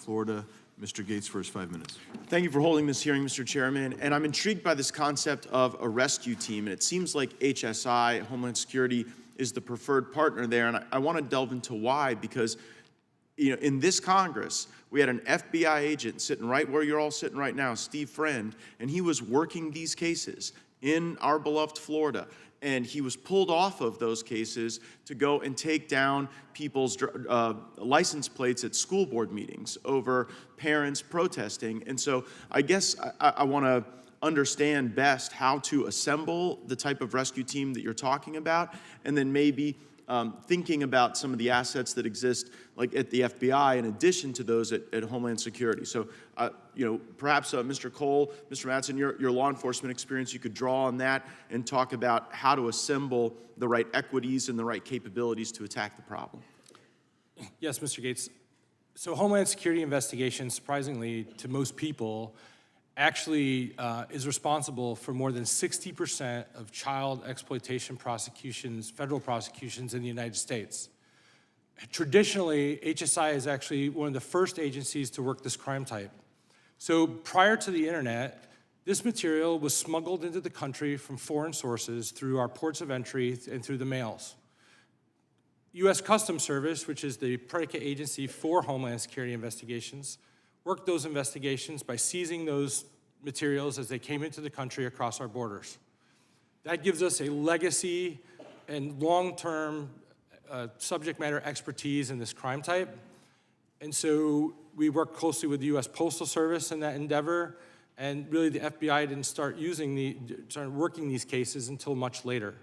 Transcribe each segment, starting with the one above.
Florida. Mr. Gaetz for his 5 minutes. Thank you for holding this hearing, Mr. Chairman. And I'm intrigued by this concept of a rescue team. And it seems like HSI, Homeland Security, is the preferred partner there. And I want to delve into why, because in this Congress, we had an FBI agent sitting right where you're all sitting right now, Steve Friend, and he was working these cases in our beloved Florida. And he was pulled off of those cases to go and take down people's license plates at school board meetings over parents protesting. And so I guess I want to understand best how to assemble the type of rescue team that you're talking about, and then maybe thinking about some of the assets that exist, like at the FBI, in addition to those at Homeland Security. So, perhaps Mr. Cole, Mr. Madsen, your law enforcement experience, you could draw on that and talk about how to assemble the right equities and the right capabilities to attack the problem. Yes, Mr. Gaetz. So Homeland Security investigation, surprisingly to most people, actually is responsible for more than 60% of child exploitation prosecutions, federal prosecutions in the United States. Traditionally, HSI is actually one of the first agencies to work this crime type. So prior to the internet, this material was smuggled into the country from foreign sources through our ports of entry and through the mails. U.S. Customs Service, which is the predicate agency for Homeland Security investigations, worked those investigations by seizing those materials as they came into the country across our borders. That gives us a legacy and long-term subject matter expertise in this crime type. And so we worked closely with the U.S. Postal Service in that endeavor, and really the FBI didn't start working these cases until much later.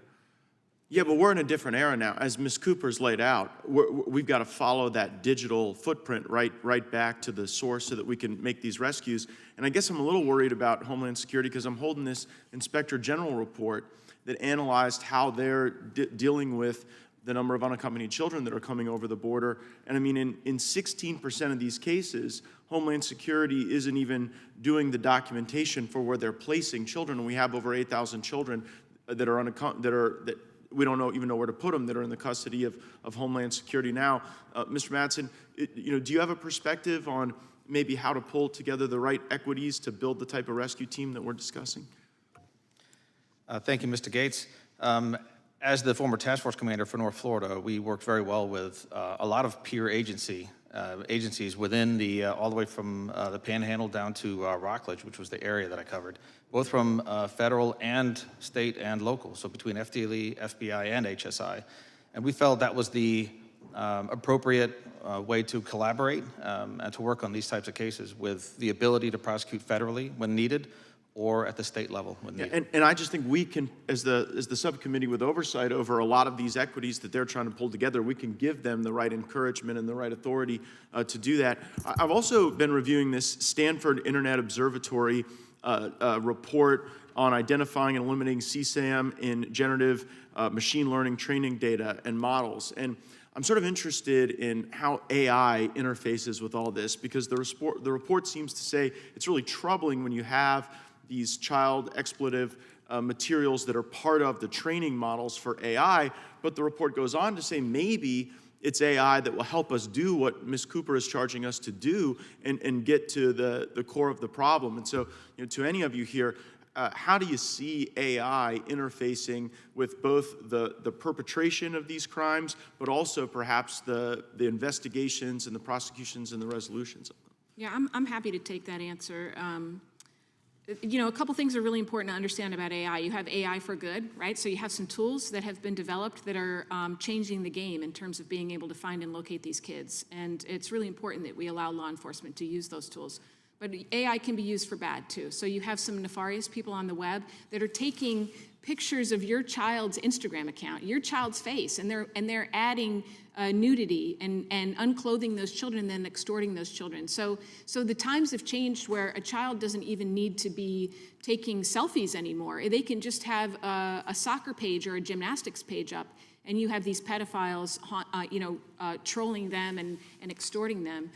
Yeah, but we're in a different era now. As Ms. Cooper's laid out, we've got to follow that digital footprint right back to the source so that we can make these rescues. And I guess I'm a little worried about Homeland Security because I'm holding this Inspector General report that analyzed how they're dealing with the number of unaccompanied children that are coming over the border. And I mean, in 16% of these cases, Homeland Security isn't even doing the documentation for where they're placing children. And we have over 8,000 children that we don't even know where to put them, that are in the custody of Homeland Security now. Mr. Madsen, do you have a perspective on maybe how to pull together the right equities to build the type of rescue team that we're discussing? Thank you, Mr. Gaetz. As the former task force commander for North Florida, we worked very well with a lot of peer agencies within all the way from the Panhandle down to Rockledge, which was the area that I covered, both from federal and state and local, so between FDLE, FBI, and HSI. And we felt that was the appropriate way to collaborate and to work on these types of cases with the ability to prosecute federally when needed, or at the state level when needed. And I just think we can, as the subcommittee with oversight over a lot of these equities that they're trying to pull together, we can give them the right encouragement and the right authority to do that. I've also been reviewing this Stanford Internet Observatory report on identifying and eliminating CSAM in generative machine learning training data and models. And I'm sort of interested in how AI interfaces with all this, because the report seems to say it's really troubling when you have these child exploitive materials that are part of the training models for AI, but the report goes on to say maybe it's AI that will help us do what Ms. Cooper is charging us to do and get to the core of the problem. And so, to any of you here, how do you see AI interfacing with both the perpetration of these crimes, but also perhaps the investigations and the prosecutions and the resolutions of them? Yeah, I'm happy to take that answer. A couple things are really important to understand about AI. You have AI for good, right? So you have some tools that have been developed that are changing the game in terms of being able to find and locate these kids. And it's really important that we allow law enforcement to use those tools. But AI can be used for bad, too. So you have some nefarious people on the web that are taking pictures of your child's Instagram account, your child's face, and they're adding nudity and unclothing those children and then extorting those children. So the times have changed where a child doesn't even need to be taking selfies anymore. They can just have a soccer page or a gymnastics page up, and you have these pedophiles, trolling them and extorting them.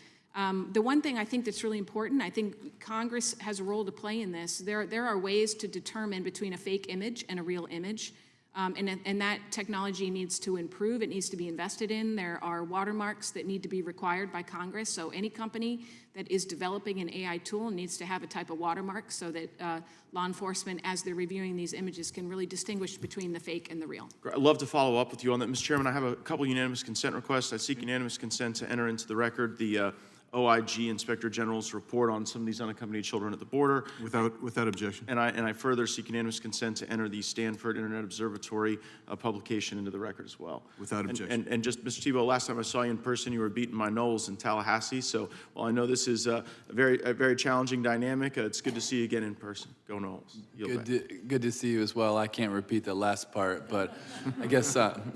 The one thing I think that's really important, I think Congress has a role to play in this. There are ways to determine between a fake image and a real image. And that technology needs to improve. It needs to be invested in. There are watermarks that need to be required by Congress. So any company that is developing an AI tool needs to have a type of watermark so that law enforcement, as they're reviewing these images, can really distinguish between the fake and the real. I'd love to follow up with you on that. Mr. Chairman, I have a couple unanimous consent requests. I seek unanimous consent to enter into the record the OIG Inspector General's report on some of these unaccompanied children at the border. Without objection. And I further seek unanimous consent to enter the Stanford Internet Observatory publication into the record as well. Without objection. And just, Mr. Tebow, last time I saw you in person, you were beating my Knowles in Tallahassee. So while I know this is a very challenging dynamic, it's good to see you again in person. Go Knowles. Yield back. Good to see you as well. I can't repeat the last part, but I guess